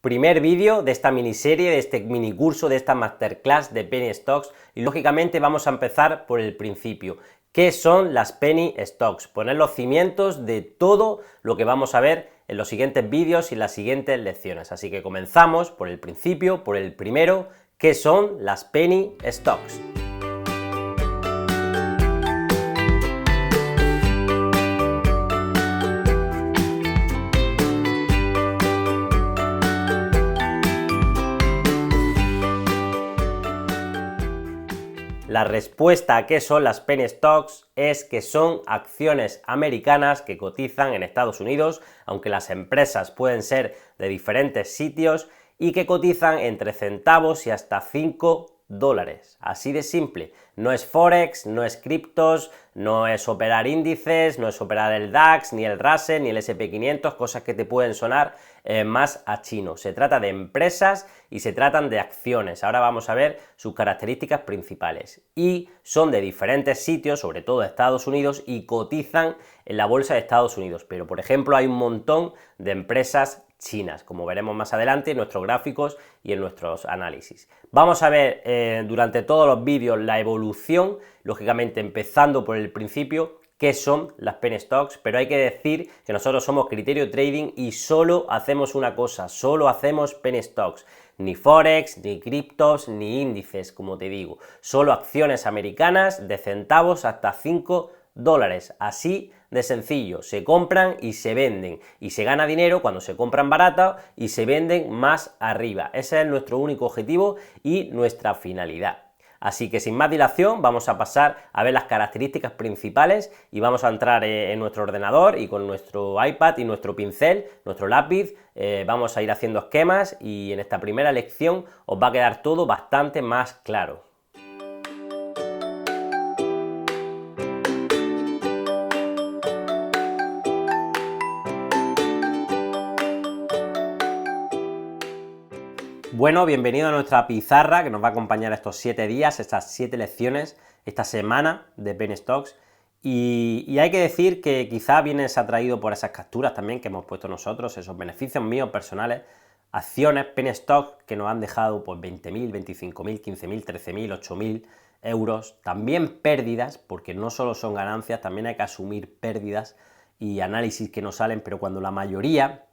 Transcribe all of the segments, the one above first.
Primer vídeo de esta miniserie, de este mini curso, de esta masterclass de Penny Stocks, y lógicamente vamos a empezar por el principio. ¿Qué son las Penny Stocks? Poner los cimientos de todo lo que vamos a ver en los siguientes vídeos y las siguientes lecciones. Así que comenzamos por el principio, por el primero. ¿Qué son las Penny Stocks? La respuesta a qué son las Penny Stocks es que son acciones americanas que cotizan en Estados Unidos, aunque las empresas pueden ser de diferentes sitios, y que cotizan entre centavos y hasta 5 dólares. Así de simple. No es Forex, no es criptos, no es operar índices, no es operar el DAX, ni el Russell, ni el SP500, cosas que te pueden sonar más a chino. Se trata de empresas y se tratan de acciones. Ahora vamos a ver sus características principales. Y son de diferentes sitios, sobre todo de Estados Unidos, y cotizan en la bolsa de Estados Unidos. Pero, por ejemplo, hay un montón de empresas chinas, como veremos más adelante en nuestros gráficos y en nuestros análisis. Vamos a ver durante todos los vídeos la evolución, lógicamente empezando por el principio, qué son las Penny Stocks, pero hay que decir que nosotros somos Criterio Trading y solo hacemos una cosa, solo hacemos Penny Stocks. Ni Forex, ni criptos, ni índices, como te digo. Solo acciones americanas de centavos hasta 5 dólares. Así de sencillo, se compran y se venden, y se gana dinero cuando se compran baratas y se venden más arriba. Ese es nuestro único objetivo y nuestra finalidad. Así que sin más dilación vamos a pasar a ver las características principales y vamos a entrar en nuestro ordenador y con nuestro iPad y nuestro pincel, nuestro lápiz, vamos a ir haciendo esquemas y en esta primera lección os va a quedar todo bastante más claro. Bueno, bienvenido a nuestra pizarra que nos va a acompañar estos 7 días, estas 7 lecciones, esta semana de Penny Stocks. Y hay que decir que quizá vienes atraído por esas capturas también que hemos puesto nosotros, esos beneficios míos personales, acciones, Penny Stocks que nos han dejado pues 20.000, 25.000, 15.000, 13.000, 8.000 euros. También pérdidas, porque no solo son ganancias, también hay que asumir pérdidas y análisis que no salen, pero cuando la mayoría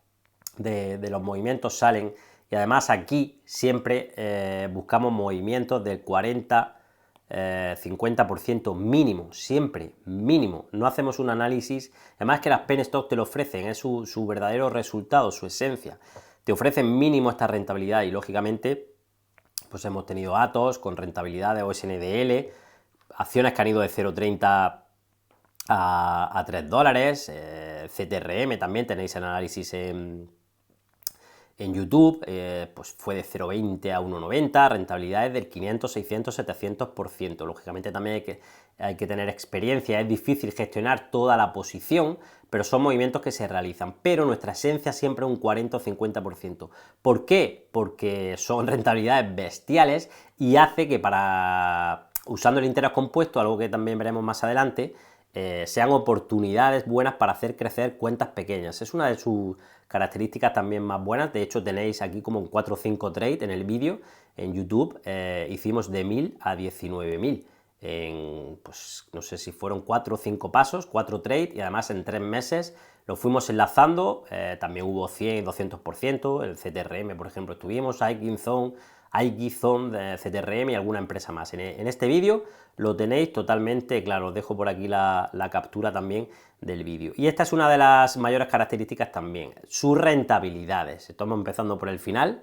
de los movimientos salen. Y además aquí siempre buscamos movimientos del 40-50% mínimo, siempre mínimo. No hacemos un análisis, además que las Penny Stocks te lo ofrecen, es su verdadero resultado, su esencia. Te ofrecen mínimo esta rentabilidad y lógicamente pues hemos tenido Atos con rentabilidad de OSNDL, acciones que han ido de 0,30 a 3 dólares, CTRM también tenéis el análisis en YouTube, pues fue de 0,20 a 1,90, rentabilidades del 500, 600, 700%. Lógicamente también hay que tener experiencia, es difícil gestionar toda la posición, pero son movimientos que se realizan. Pero nuestra esencia siempre es un 40 o 50%. ¿Por qué? Porque son rentabilidades bestiales y hace que usando el interés compuesto, algo que también veremos más adelante, sean oportunidades buenas para hacer crecer cuentas pequeñas. Es una de sus características también más buenas. De hecho tenéis aquí como un 4 o 5 trades en el vídeo en YouTube. Hicimos de 1.000 a 19.000 en, pues no sé si fueron 4 o 5 pasos, 4 trades, y además en 3 meses lo fuimos enlazando. También hubo 100 y 200%, el CTRM por ejemplo estuvimos, iGizone de CTRM y alguna empresa más. En este vídeo lo tenéis totalmente claro, os dejo por aquí la captura también del vídeo. Y esta es una de las mayores características también, sus rentabilidades. Estamos empezando por el final,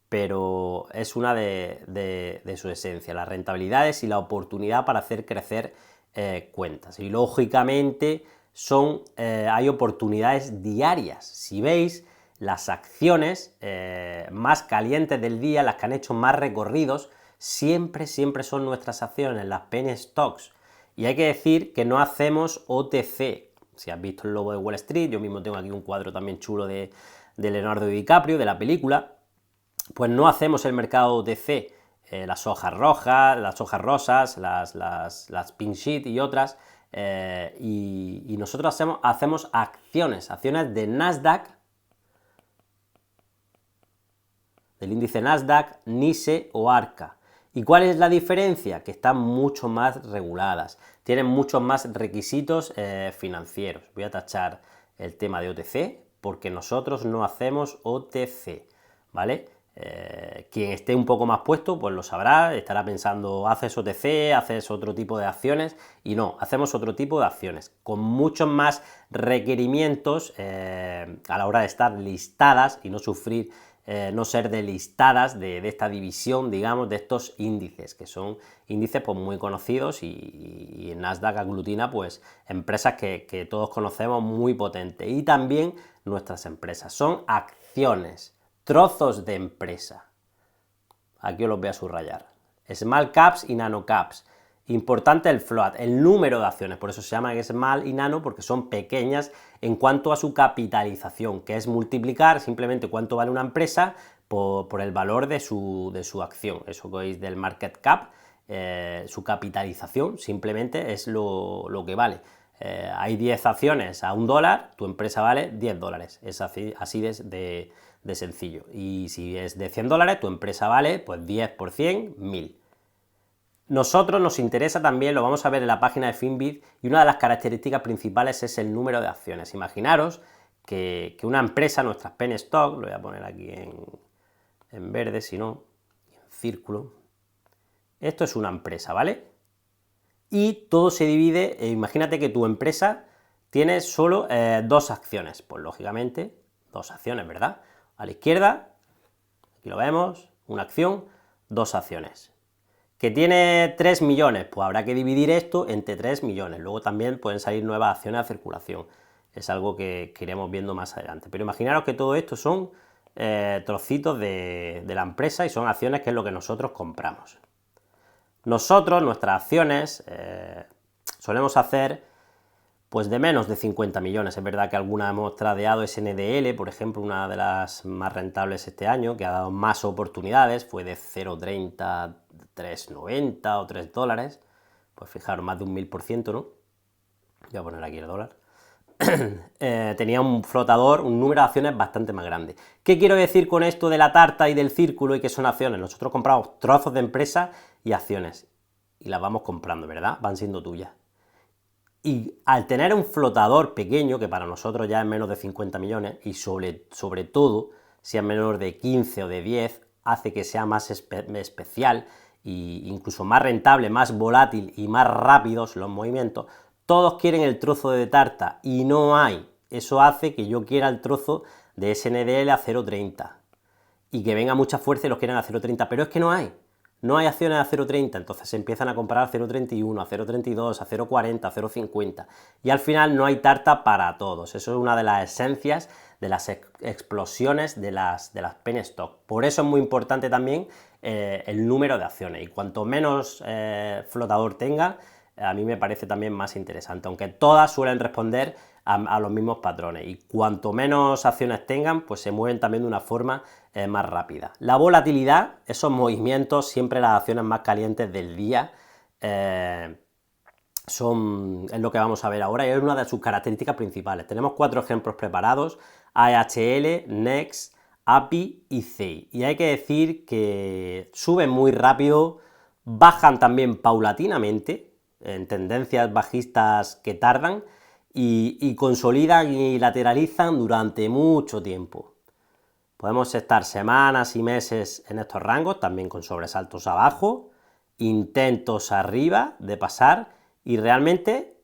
pero es una de su esencia, las rentabilidades y la oportunidad para hacer crecer cuentas. Y lógicamente hay oportunidades diarias. Si veis, las acciones más calientes del día, las que han hecho más recorridos, siempre son nuestras acciones, las Penny Stocks. Y hay que decir que no hacemos OTC. Si has visto el logo de Wall Street, yo mismo tengo aquí un cuadro también chulo de Leonardo DiCaprio, de la película, pues no hacemos el mercado OTC, las hojas rojas, las hojas rosas, las pink sheet y otras, y nosotros hacemos acciones de Nasdaq, del índice Nasdaq, NYSE o Arca. ¿Y cuál es la diferencia? Que están mucho más reguladas, tienen muchos más requisitos financieros. Voy a tachar el tema de OTC porque nosotros no hacemos OTC, ¿vale? Quien esté un poco más puesto, pues lo sabrá, estará pensando, haces OTC, haces otro tipo de acciones, y no, hacemos otro tipo de acciones, con muchos más requerimientos a la hora de estar listadas y no sufrir, no ser delistadas de esta división, digamos, de estos índices, que son índices pues muy conocidos y en Nasdaq aglutina pues empresas que todos conocemos muy potentes, y también nuestras empresas, son acciones, trozos de empresa. Aquí os los voy a subrayar. Small caps y nano caps. Importante el float, el número de acciones, por eso se llaman small y nano, porque son pequeñas en cuanto a su capitalización, que es multiplicar simplemente cuánto vale una empresa por el valor de su acción. Eso que veis del market cap, su capitalización simplemente es lo que vale. Hay 10 acciones a $1, tu empresa vale $10, es así de sencillo. Y si es de $100, tu empresa vale pues 10 por 100, 1000. Nosotros nos interesa también, lo vamos a ver en la página de Finbit, y una de las características principales es el número de acciones. Imaginaros que una empresa, nuestras penny stock, lo voy a poner aquí en verde, si no, en círculo. Esto es una empresa, ¿vale? Y todo se divide, imagínate que tu empresa tiene solo 2 acciones, pues lógicamente 2 acciones, ¿verdad? A la izquierda, aquí lo vemos, una acción, 2 acciones. ¿Que tiene 3 millones? Pues habrá que dividir esto entre 3 millones. Luego también pueden salir nuevas acciones a circulación. Es algo que iremos viendo más adelante. Pero imaginaros que todo esto son trocitos de la empresa y son acciones, que es lo que nosotros compramos. Nosotros, nuestras acciones, solemos hacer pues de menos de 50 millones. Es verdad que algunas hemos tradeado SNDL, por ejemplo, una de las más rentables este año, que ha dado más oportunidades, fue de 0,30, 3,90 o $3. Pues fijaros, más de un 1000%, ¿no? Voy a poner aquí el dólar. Tenía un flotador, un número de acciones bastante más grande. ¿Qué quiero decir con esto de la tarta y del círculo y que son acciones? Nosotros compramos trozos de empresa y acciones, y las vamos comprando, ¿verdad? Van siendo tuyas. Y al tener un flotador pequeño, que para nosotros ya es menos de 50 millones, y sobre todo, si es menor de 15 o de 10, hace que sea más especial e incluso más rentable, más volátil y más rápidos los movimientos. Todos quieren el trozo de tarta y no hay. Eso hace que yo quiera el trozo de SNDL a 0,30 y que venga mucha fuerza y los quieran a 0,30, pero es que no hay. No hay acciones a 0,30, entonces se empiezan a comprar a 0,31, a 0,32, a 0,40, a 0,50, y al final no hay tarta para todos. Eso es una de las esencias de las explosiones de las penny stock. Por eso es muy importante también el número de acciones, y cuanto menos flotador tenga, a mí me parece también más interesante, aunque todas suelen responder a los mismos patrones, y cuanto menos acciones tengan, pues se mueven también de una forma más rápida. La volatilidad, esos movimientos, siempre las acciones más calientes del día, es lo que vamos a ver ahora, y es una de sus características principales. Tenemos 4 ejemplos preparados: AHL, Next, API y CEI. Y hay que decir que suben muy rápido, bajan también paulatinamente, en tendencias bajistas que tardan, y consolidan y lateralizan durante mucho tiempo. Podemos estar semanas y meses en estos rangos, también con sobresaltos abajo, intentos arriba de pasar, y realmente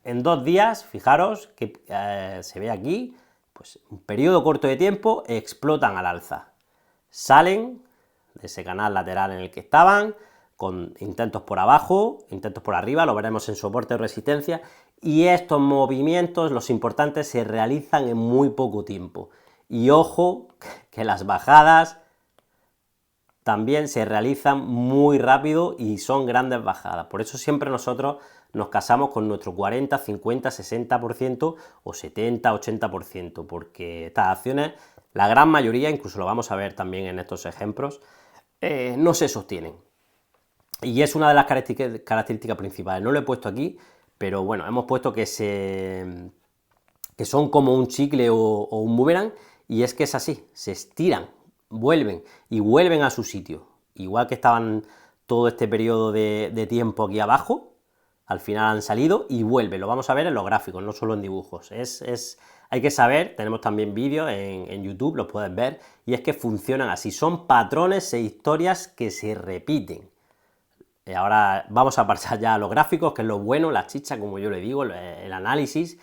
en 2 días, fijaros que se ve aquí, pues un periodo corto de tiempo, explotan al alza. Salen de ese canal lateral en el que estaban, con intentos por abajo, intentos por arriba, lo veremos en soporte o resistencia, y estos movimientos, los importantes, se realizan en muy poco tiempo. Y ojo, que las bajadas también se realizan muy rápido y son grandes bajadas. Por eso siempre nosotros nos casamos con nuestro 40, 50, 60% o 70, 80%, porque estas acciones, la gran mayoría, incluso lo vamos a ver también en estos ejemplos, no se sostienen. Y es una de las características principales. No lo he puesto aquí, pero bueno, hemos puesto que son como un chicle o un boomerang, y es que es así, se estiran vuelven y vuelven a su sitio, igual que estaban todo este periodo de tiempo aquí abajo, al final han salido y vuelven, lo vamos a ver en los gráficos, no solo en dibujos, hay que saber, tenemos también vídeos en YouTube, los puedes ver, y es que funcionan así, son patrones e historias que se repiten. Ahora vamos a pasar ya a los gráficos, que es lo bueno, la chicha, como yo le digo, el análisis,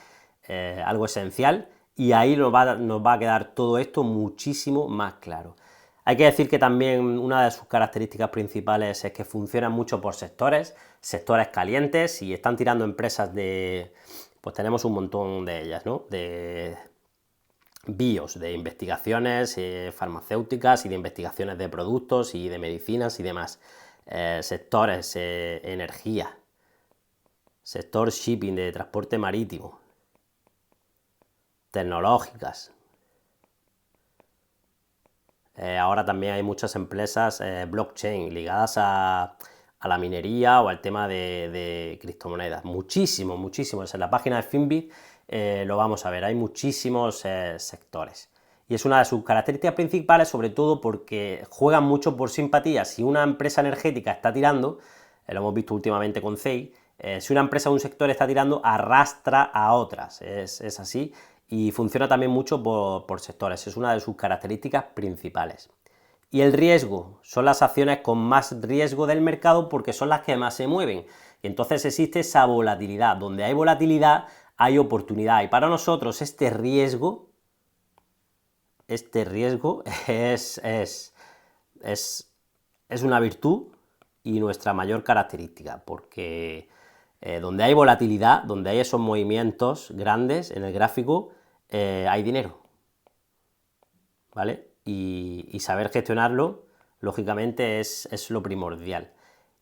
algo esencial, y ahí nos va a quedar todo esto muchísimo más claro. Hay que decir que también una de sus características principales es que funcionan mucho por sectores calientes, y están tirando empresas pues tenemos un montón de ellas, ¿no? De BIOS, de investigaciones farmacéuticas y de investigaciones de productos y de medicinas y demás. Sectores, energía, sector shipping, de transporte marítimo, tecnológicas. Ahora también hay muchas empresas blockchain ligadas a la minería o al tema de criptomonedas. Muchísimo. En la página de Finbit lo vamos a ver, hay muchísimos sectores. Y es una de sus características principales, sobre todo porque juegan mucho por simpatía. Si una empresa energética está tirando, lo hemos visto últimamente con CEI, si una empresa de un sector está tirando, arrastra a otras, es así, y funciona también mucho por sectores, es una de sus características principales. Y el riesgo, son las acciones con más riesgo del mercado porque son las que más se mueven, y entonces existe esa volatilidad, donde hay volatilidad hay oportunidad, y para nosotros este riesgo es una virtud y nuestra mayor característica, porque donde hay volatilidad, donde hay esos movimientos grandes en el gráfico, hay dinero, ¿vale? Y saber gestionarlo, lógicamente, es lo primordial.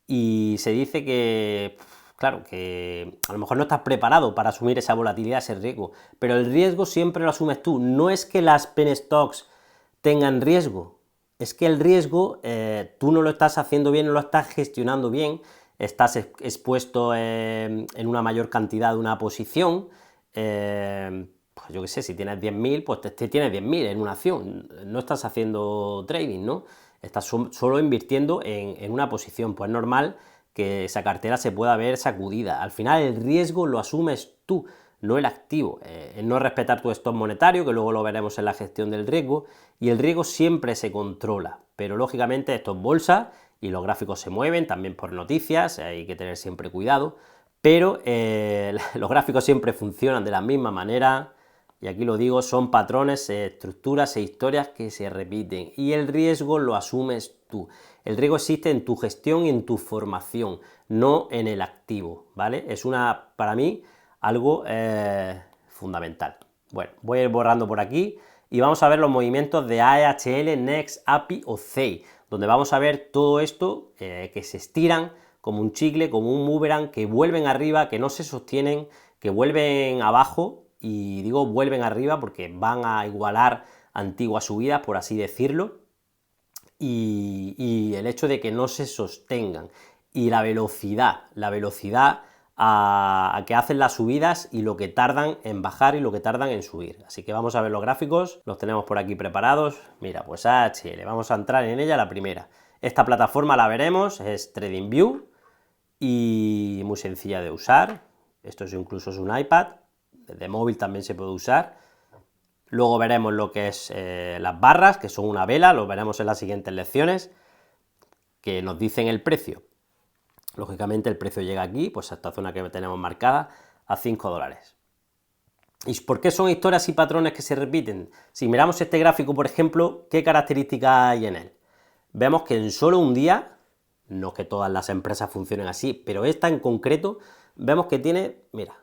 Y se dice que, claro, que a lo mejor no estás preparado para asumir esa volatilidad, ese riesgo, pero el riesgo siempre lo asumes tú. No es que las penny stocks tengan riesgo, es que el riesgo tú no lo estás haciendo bien, no lo estás gestionando bien, estás expuesto en una mayor cantidad de una posición, pues yo qué sé, si tienes 10.000, pues te tienes 10.000 en una acción, no estás haciendo trading, ¿no? Estás solo invirtiendo en una posición, pues es normal que esa cartera se pueda ver sacudida. Al final el riesgo lo asumes tú, no el activo. El no respetar tu stop monetario, que luego lo veremos en la gestión del riesgo, y el riesgo siempre se controla, pero lógicamente esto es bolsa y los gráficos se mueven también por noticias, hay que tener siempre cuidado, pero los gráficos siempre funcionan de la misma manera, y aquí lo digo, son patrones, estructuras e historias que se repiten, y el riesgo lo asumes tú. El riesgo existe en tu gestión y en tu formación, no en el activo, ¿vale? Es para mí, algo fundamental. Bueno, voy a ir borrando por aquí y vamos a ver los movimientos de AHL, Next, API o CEI, donde vamos a ver todo esto que se estiran como un chicle, como un boomerang, que vuelven arriba, que no se sostienen, que vuelven abajo, y digo vuelven arriba porque van a igualar antiguas subidas, por así decirlo, y el hecho de que no se sostengan, y la velocidad a que hacen las subidas y lo que tardan en bajar y lo que tardan en subir. Así que vamos a ver los gráficos, los tenemos por aquí preparados. Mira, pues AHL, vamos a entrar en ella la primera. Esta plataforma la veremos, es TradingView y muy sencilla de usar. Esto incluso es un iPad, de móvil también se puede usar. Luego veremos lo que es las barras, que son una vela, lo veremos en las siguientes lecciones, que nos dicen el precio. Lógicamente el precio llega aquí, pues a esta zona que tenemos marcada, a $5. ¿Y por qué son historias y patrones que se repiten? Si miramos este gráfico, por ejemplo, ¿qué características hay en él? Vemos que en solo un día, no que todas las empresas funcionen así, pero esta en concreto, vemos que tiene, mira,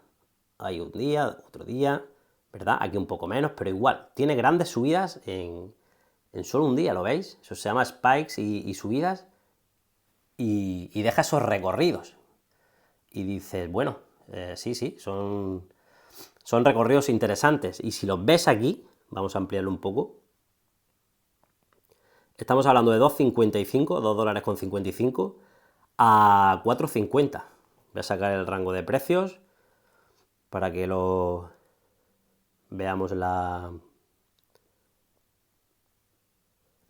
hay un día, otro día, ¿verdad? Aquí un poco menos, pero igual, tiene grandes subidas en solo un día, ¿lo veis? Eso se llama spikes y subidas, y deja esos recorridos. Y dices, bueno, sí, son recorridos interesantes. Y si los ves aquí, vamos a ampliarlo un poco, estamos hablando de 2,55, $2,55 a 4,50. Voy a sacar el rango de precios para que lo veamos la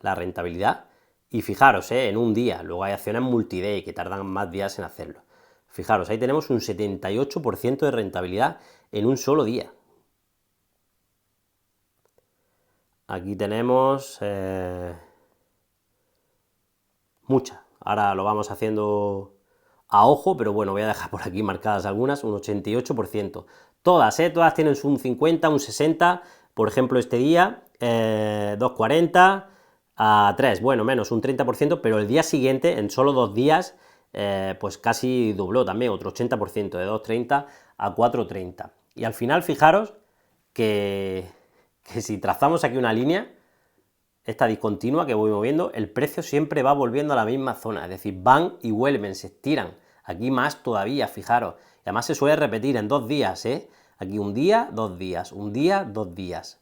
la rentabilidad. Y fijaros, en un día, luego hay acciones multiday que tardan más días en hacerlo. Fijaros, ahí tenemos un 78% de rentabilidad en un solo día. Aquí tenemos muchas. Ahora lo vamos haciendo a ojo, pero bueno, voy a dejar por aquí marcadas algunas, un 88%. Todas, todas tienen un 50, un 60, por ejemplo este día, 2,40 a 3, bueno, menos un 30%, pero el día siguiente, en solo 2 días, pues casi dobló también, otro 80%, de 2,30 a 4,30. Y al final, fijaros que si trazamos aquí una línea, esta discontinua que voy moviendo, el precio siempre va volviendo a la misma zona, es decir, van y vuelven, se estiran. Aquí más todavía, fijaros. Y además se suele repetir en 2 días, Aquí un día, 2 días, un día, 2 días.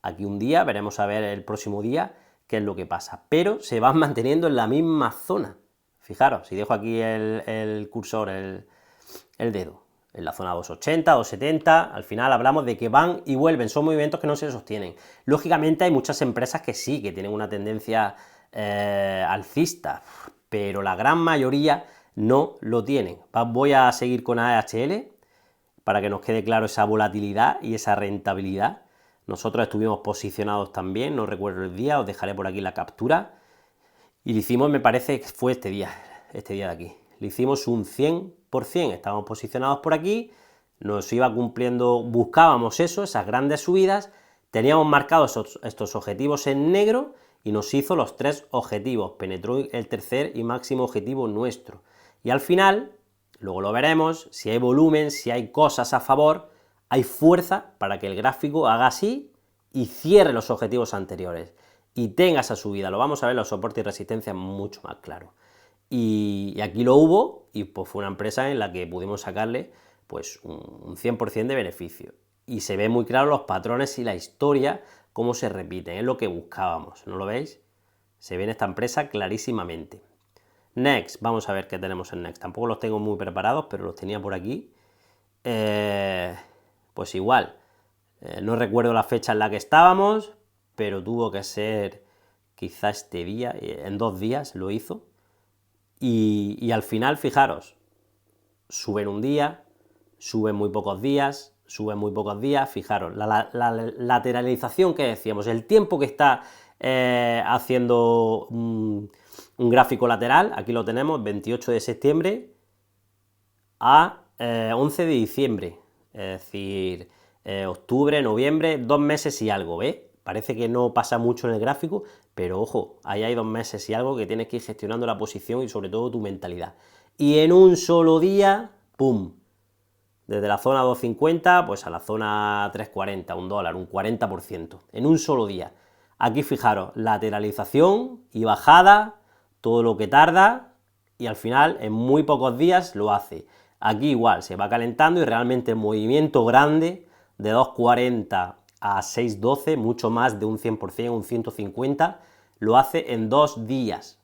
Aquí un día, veremos a ver el próximo día qué es lo que pasa. Pero se van manteniendo en la misma zona. Fijaros, si dejo aquí el cursor, el dedo, en la zona 2,80, 2,70, al final hablamos de que van y vuelven, son movimientos que no se sostienen. Lógicamente hay muchas empresas que sí, que tienen una tendencia alcista, pero la gran mayoría no lo tienen. Voy a seguir con AHL para que nos quede claro esa volatilidad y esa rentabilidad. Nosotros estuvimos posicionados también, no recuerdo el día, os dejaré por aquí la captura, y lo hicimos, me parece que fue este día de aquí. Le hicimos un 100%, estábamos posicionados por aquí, nos iba cumpliendo, buscábamos eso, esas grandes subidas, teníamos marcados estos objetivos en negro y nos hizo los 3 objetivos, penetró el tercer y máximo objetivo nuestro. Y al final, luego lo veremos, si hay volumen, si hay cosas a favor, hay fuerza para que el gráfico haga así y cierre los objetivos anteriores y tenga esa subida. Lo vamos a ver los soportes y resistencias mucho más claro. Y aquí lo hubo, y pues fue una empresa en la que pudimos sacarle pues un 100% de beneficio. Y se ve muy claro los patrones y la historia, cómo se repiten, es lo que buscábamos, ¿no lo veis? Se ve en esta empresa clarísimamente. Next, vamos a ver qué tenemos en Next. Tampoco los tengo muy preparados, pero los tenía por aquí. Pues igual, no recuerdo la fecha en la que estábamos, pero tuvo que ser quizá este día, en 2 días lo hizo. Y al final, fijaros, suben un día, suben muy pocos días, suben muy pocos días, fijaros, la lateralización que decíamos, el tiempo que está haciendo un gráfico lateral, aquí lo tenemos, 28 de septiembre a 11 de diciembre, es decir, octubre, noviembre, 2 meses y algo, ¿ves? Parece que no pasa mucho en el gráfico, pero ojo, ahí hay 2 meses y algo que tienes que ir gestionando la posición y sobre todo tu mentalidad. Y en un solo día, ¡pum!, desde la zona 2,50 pues a la zona 3,40, $1, un 40%, en un solo día. Aquí fijaros, lateralización y bajada, todo lo que tarda, y al final en muy pocos días lo hace. Aquí igual, se va calentando y realmente el movimiento grande de 2,40 a 6,12, mucho más de un 100%, un 150, lo hace en 2 días.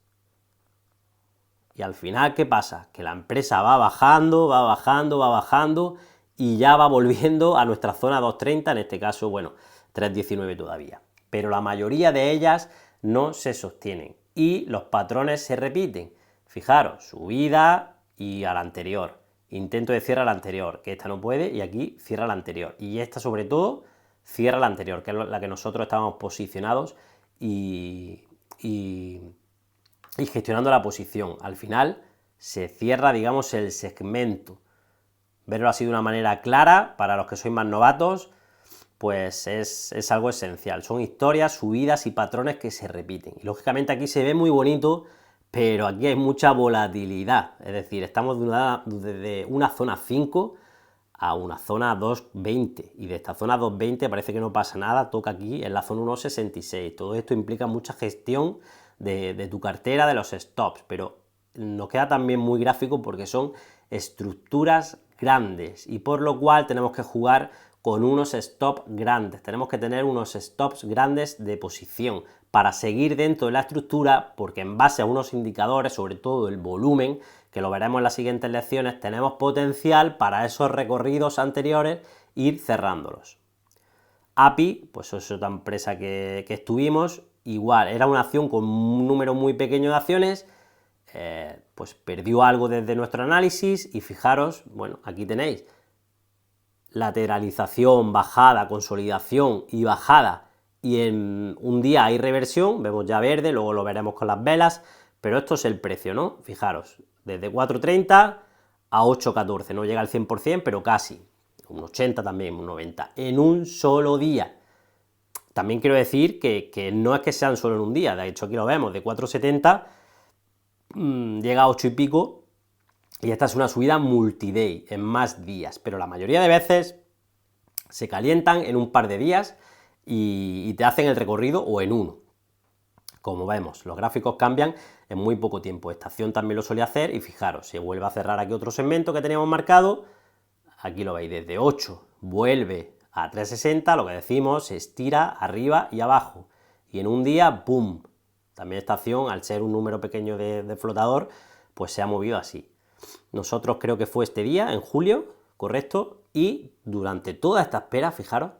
Y al final, ¿qué pasa? Que la empresa va bajando, va bajando, va bajando y ya va volviendo a nuestra zona 2,30, en este caso, bueno, 3,19 todavía. Pero la mayoría de ellas no se sostienen y los patrones se repiten. Fijaros, subida y a la anterior. Intento de cierre a la anterior, que esta no puede, y aquí cierra la anterior. Y esta, sobre todo, cierra la anterior, que es la que nosotros estábamos posicionados y gestionando la posición. Al final se cierra, digamos, el segmento. Verlo así de una manera clara, para los que sois más novatos, pues es algo esencial. Son historias, subidas y patrones que se repiten. Y lógicamente aquí se ve muy bonito, pero aquí hay mucha volatilidad. Es decir, estamos desde una zona 5 a una zona 2,20. Y de esta zona 2,20 parece que no pasa nada, toca aquí en la zona 1,66. Todo esto implica mucha gestión de tu cartera, de los stops, pero nos queda también muy gráfico porque son estructuras grandes y por lo cual tenemos que jugar con unos stops grandes, tenemos que tener unos stops grandes de posición para seguir dentro de la estructura, porque en base a unos indicadores, sobre todo el volumen, que lo veremos en las siguientes lecciones, tenemos potencial para esos recorridos anteriores ir cerrándolos. API, pues es otra empresa que estuvimos, igual, era una acción con un número muy pequeño de acciones, pues perdió algo desde nuestro análisis y fijaros, bueno, aquí tenéis lateralización, bajada, consolidación y bajada, y en un día hay reversión, vemos ya verde, luego lo veremos con las velas, pero esto es el precio, ¿no? Fijaros, desde 4,30 a 8,14, no llega al 100%, pero casi, un 80 también, un 90, en un solo día. También quiero decir que no es que sean solo en un día, de hecho aquí lo vemos, de 4,70 llega a 8 y pico, y esta es una subida multiday, en más días, pero la mayoría de veces se calientan en un par de días y te hacen el recorrido o en uno. Como vemos, los gráficos cambian en muy poco tiempo. Esta acción también lo suele hacer y fijaros, se vuelve a cerrar aquí otro segmento que teníamos marcado, aquí lo veis, desde 8 vuelve a 3,60, lo que decimos, se estira arriba y abajo, y en un día, ¡pum! También esta acción, al ser un número pequeño de flotador, pues se ha movido así. Nosotros creo que fue este día, en julio, correcto, y durante toda esta espera, fijaros,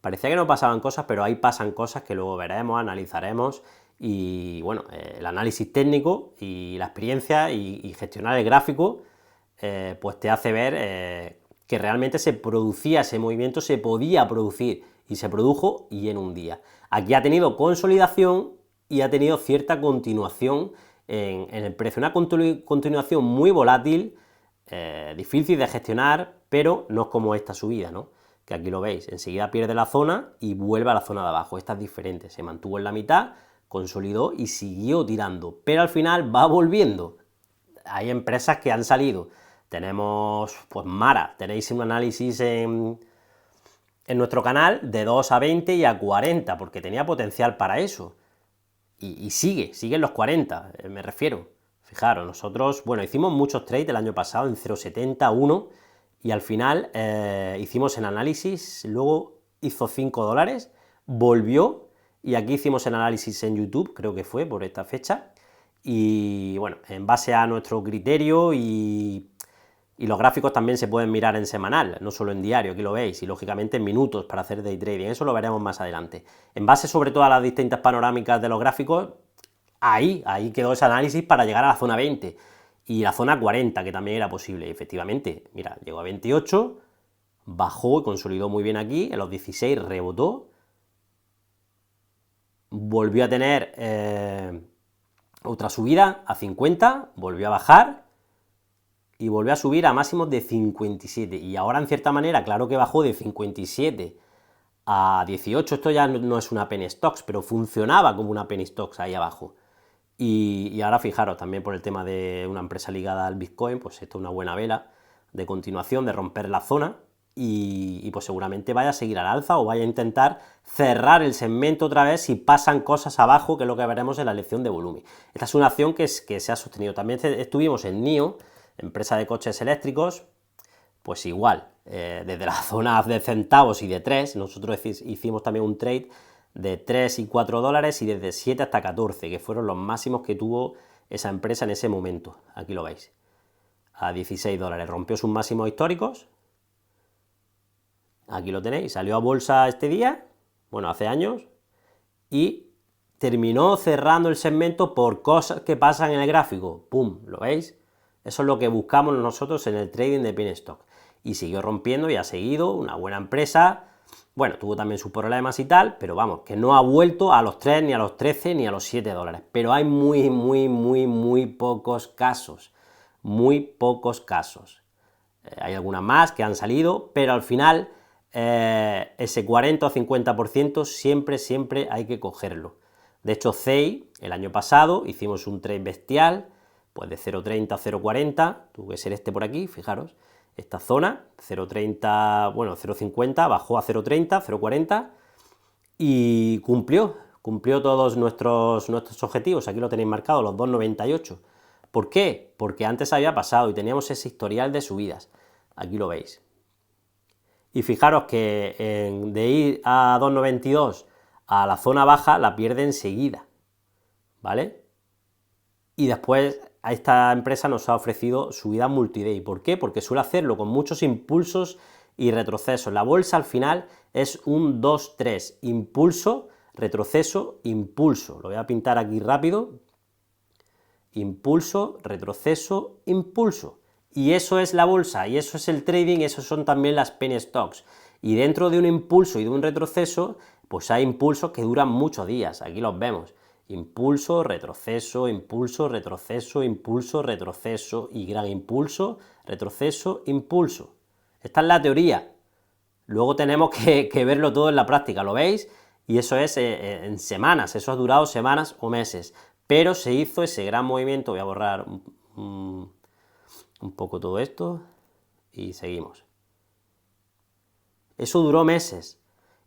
parecía que no pasaban cosas, pero ahí pasan cosas que luego veremos, analizaremos, y bueno, el análisis técnico y la experiencia y gestionar el gráfico, pues te hace ver que realmente se producía ese movimiento, se podía producir, y se produjo, y en un día. Aquí ha tenido consolidación y ha tenido cierta continuación en el precio, una continuación muy volátil, difícil de gestionar, pero no es como esta subida, ¿no? Que aquí lo veis, enseguida pierde la zona y vuelve a la zona de abajo. Esta es diferente, se mantuvo en la mitad, consolidó y siguió tirando, pero al final va volviendo. Hay empresas que han salido, tenemos pues Mara, tenéis un análisis en nuestro canal de 2 a 20 y a 40, porque tenía potencial para eso, y sigue en los 40, me refiero. Fijaros, nosotros, bueno, hicimos muchos trades el año pasado en 0,70, 1, y al final hicimos el análisis, luego hizo $5, volvió, y aquí hicimos el análisis en YouTube, creo que fue por esta fecha, y bueno, en base a nuestro criterio y los gráficos también se pueden mirar en semanal, no solo en diario, aquí lo veis, y lógicamente en minutos para hacer day trading, eso lo veremos más adelante. En base sobre todo a las distintas panorámicas de los gráficos, ahí quedó ese análisis para llegar a la zona 20 y la zona 40, que también era posible, y efectivamente, mira, llegó a 28, bajó y consolidó muy bien aquí, en los 16 rebotó, volvió a tener otra subida a 50, volvió a bajar, y volvió a subir a máximos de 57, y ahora en cierta manera, claro que bajó de 57 a 18, esto ya no es una penny stocks, pero funcionaba como una penny stocks ahí abajo, y ahora fijaros, también por el tema de una empresa ligada al Bitcoin, pues esto es una buena vela de continuación, de romper la zona, y pues seguramente vaya a seguir al alza o vaya a intentar cerrar el segmento otra vez si pasan cosas abajo, que es lo que veremos en la lección de volumen. Esta es una acción que se ha sostenido. También estuvimos en NIO, empresa de coches eléctricos, pues igual, desde la zona de centavos y de 3, nosotros hicimos también un trade de 3 y 4 dólares y desde 7 hasta 14, que fueron los máximos que tuvo esa empresa en ese momento, aquí lo veis, a 16 dólares, rompió sus máximos históricos, aquí lo tenéis, salió a bolsa este día, bueno, hace años, y terminó cerrando el segmento por cosas que pasan en el gráfico, ¡pum!, ¿lo veis? Eso es lo que buscamos nosotros en el trading de penny stock. Y siguió rompiendo y ha seguido, una buena empresa. Bueno, tuvo también sus problemas y tal, pero vamos, que no ha vuelto a los 3, ni a los 13, ni a los 7 dólares. Pero hay muy pocos casos. Muy pocos casos. Hay algunas más que han salido, pero al final ese 40 o 50% siempre hay que cogerlo. De hecho, CEI, el año pasado, hicimos un trade bestial, pues de 0,30 a 0,40, tuvo que ser este por aquí, fijaros, esta zona, 0,30, bueno, 0,50, bajó a 0,30, 0,40, y cumplió todos nuestros objetivos, aquí lo tenéis marcado, los 2,98. ¿Por qué? Porque antes había pasado y teníamos ese historial de subidas, aquí lo veis. Y fijaros que de ir a 2,92 a la zona baja la pierde enseguida, ¿vale? Y después a esta empresa nos ha ofrecido subida multiday. ¿Por qué? Porque suele hacerlo con muchos impulsos y retrocesos. La bolsa al final es un 2-3, impulso, retroceso, impulso. Lo voy a pintar aquí rápido. Impulso, retroceso, impulso. Y eso es la bolsa, y eso es el trading, y eso son también las penny stocks. Y dentro de un impulso y de un retroceso, pues hay impulsos que duran muchos días, aquí los vemos. Impulso, retroceso, impulso, retroceso, impulso, retroceso, y gran impulso, retroceso, impulso. Esta es la teoría. Luego tenemos que verlo todo en la práctica, ¿lo veis? Y eso es en semanas, eso ha durado semanas o meses. Pero se hizo ese gran movimiento, voy a borrar un poco todo esto y seguimos. Eso duró meses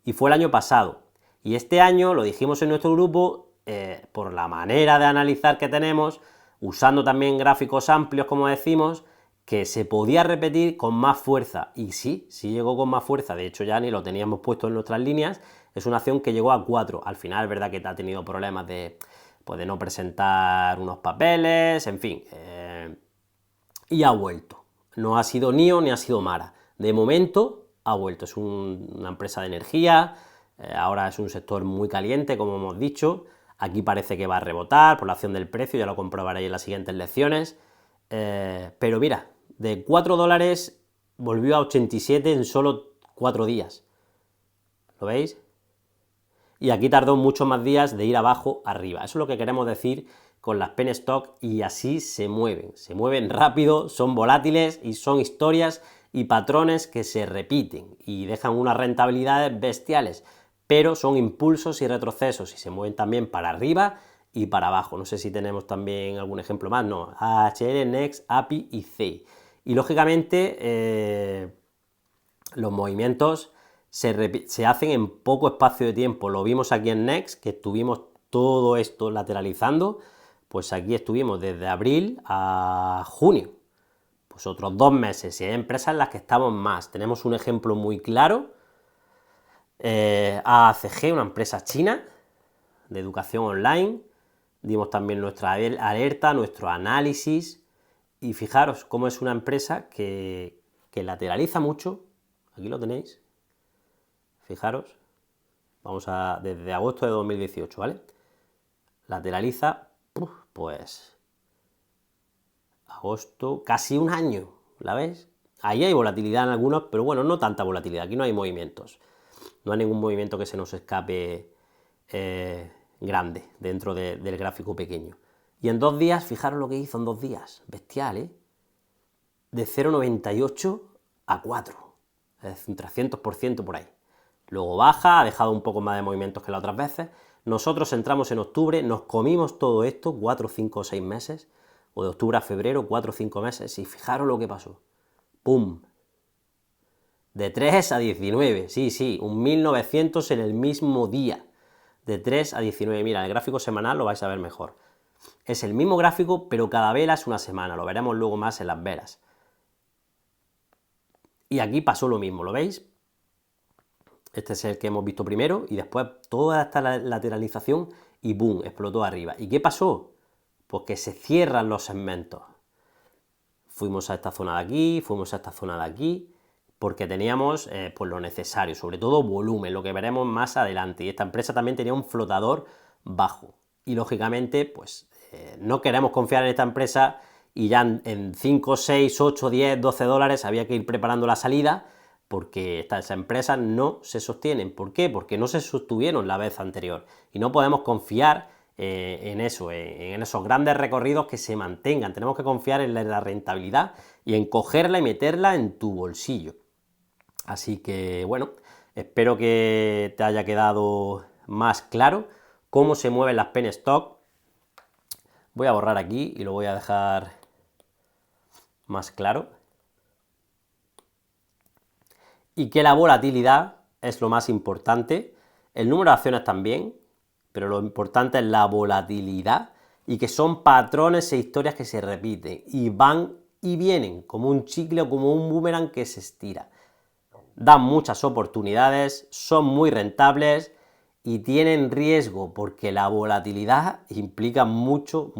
y fue el año pasado. Y este año, lo dijimos en nuestro grupo, por la manera de analizar que tenemos, usando también gráficos amplios, como decimos, que se podía repetir con más fuerza. Y sí llegó con más fuerza. De hecho, ya ni lo teníamos puesto en nuestras líneas. Es una acción que llegó a 4. Al final, es verdad que ha tenido problemas de no presentar unos papeles, en fin. Y ha vuelto. No ha sido NIO ni ha sido Mara. De momento ha vuelto. Es una empresa de energía. Ahora es un sector muy caliente, como hemos dicho. Aquí parece que va a rebotar por la acción del precio, ya lo comprobaréis en las siguientes lecciones. Pero mira, de 4 dólares volvió a 87 en solo 4 días. ¿Lo veis? Y aquí tardó muchos más días de ir abajo arriba. Eso es lo que queremos decir con las penny stock, y así se mueven rápido, son volátiles y son historias y patrones que se repiten y dejan unas rentabilidades bestiales, pero son impulsos y retrocesos y se mueven también para arriba y para abajo. No sé si tenemos también algún ejemplo más, no, AHL, Next, API y CEI. Y lógicamente los movimientos se hacen en poco espacio de tiempo. Lo vimos aquí en Next, que estuvimos todo esto lateralizando, pues aquí estuvimos desde abril a junio, pues otros 2 meses, y hay empresas en las que estamos más. Tenemos un ejemplo muy claro, AACG, una empresa china de educación online. Dimos también nuestra alerta, nuestro análisis, y fijaros cómo es una empresa que lateraliza mucho. Aquí lo tenéis, fijaros, desde agosto de 2018, ¿vale? Lateraliza, pues, agosto, casi un año, ¿la ves? Ahí hay volatilidad en algunos, pero bueno, no tanta volatilidad, aquí no hay movimientos, no hay ningún movimiento que se nos escape grande dentro del gráfico pequeño. Y en 2 días, fijaros lo que hizo en 2 días, bestial, ¿eh? De 0,98 a 4, es decir, un 300% por ahí. Luego baja, ha dejado un poco más de movimientos que las otras veces. Nosotros entramos en octubre, nos comimos todo esto, 4, 5 o 6 meses, o de octubre a febrero, 4 o 5 meses, y fijaros lo que pasó. ¡Pum! De 3 a 19, sí, un 1900 en el mismo día. De 3 a 19, mira, el gráfico semanal lo vais a ver mejor. Es el mismo gráfico, pero cada vela es una semana, lo veremos luego más en las velas. Y aquí pasó lo mismo, ¿lo veis? Este es el que hemos visto primero, y después toda esta lateralización y ¡boom!, explotó arriba. ¿Y qué pasó? Pues que se cierran los segmentos. Fuimos a esta zona de aquí, fuimos a esta zona de aquí, porque teníamos pues lo necesario, sobre todo volumen, lo que veremos más adelante. Y esta empresa también tenía un flotador bajo. Y lógicamente, pues no queremos confiar en esta empresa, y ya en 5, 6, 8, 10, 12 dólares había que ir preparando la salida, porque estas empresas no se sostienen. ¿Por qué? Porque no se sostuvieron la vez anterior. Y no podemos confiar en eso, en esos grandes recorridos que se mantengan. Tenemos que confiar en la rentabilidad y en cogerla y meterla en tu bolsillo. Así que, bueno, espero que te haya quedado más claro cómo se mueven las penny stock. Voy a borrar aquí y lo voy a dejar más claro. Y que la volatilidad es lo más importante, el número de acciones también, pero lo importante es la volatilidad, y que son patrones e historias que se repiten y van y vienen como un chicle o como un boomerang que se estira. Dan muchas oportunidades, son muy rentables y tienen riesgo, porque la volatilidad implica mucho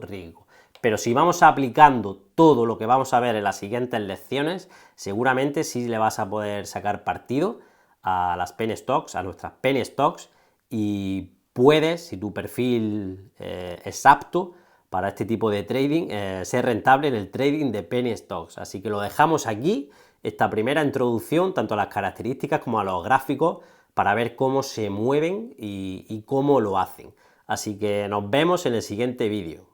riesgo. Pero si vamos aplicando todo lo que vamos a ver en las siguientes lecciones, seguramente sí le vas a poder sacar partido a las penny stocks, a nuestras penny stocks, y puedes, si tu perfil es apto para este tipo de trading, ser rentable en el trading de penny stocks. Así que lo dejamos aquí, esta primera introducción, tanto a las características como a los gráficos, para ver cómo se mueven y cómo lo hacen. Así que nos vemos en el siguiente vídeo.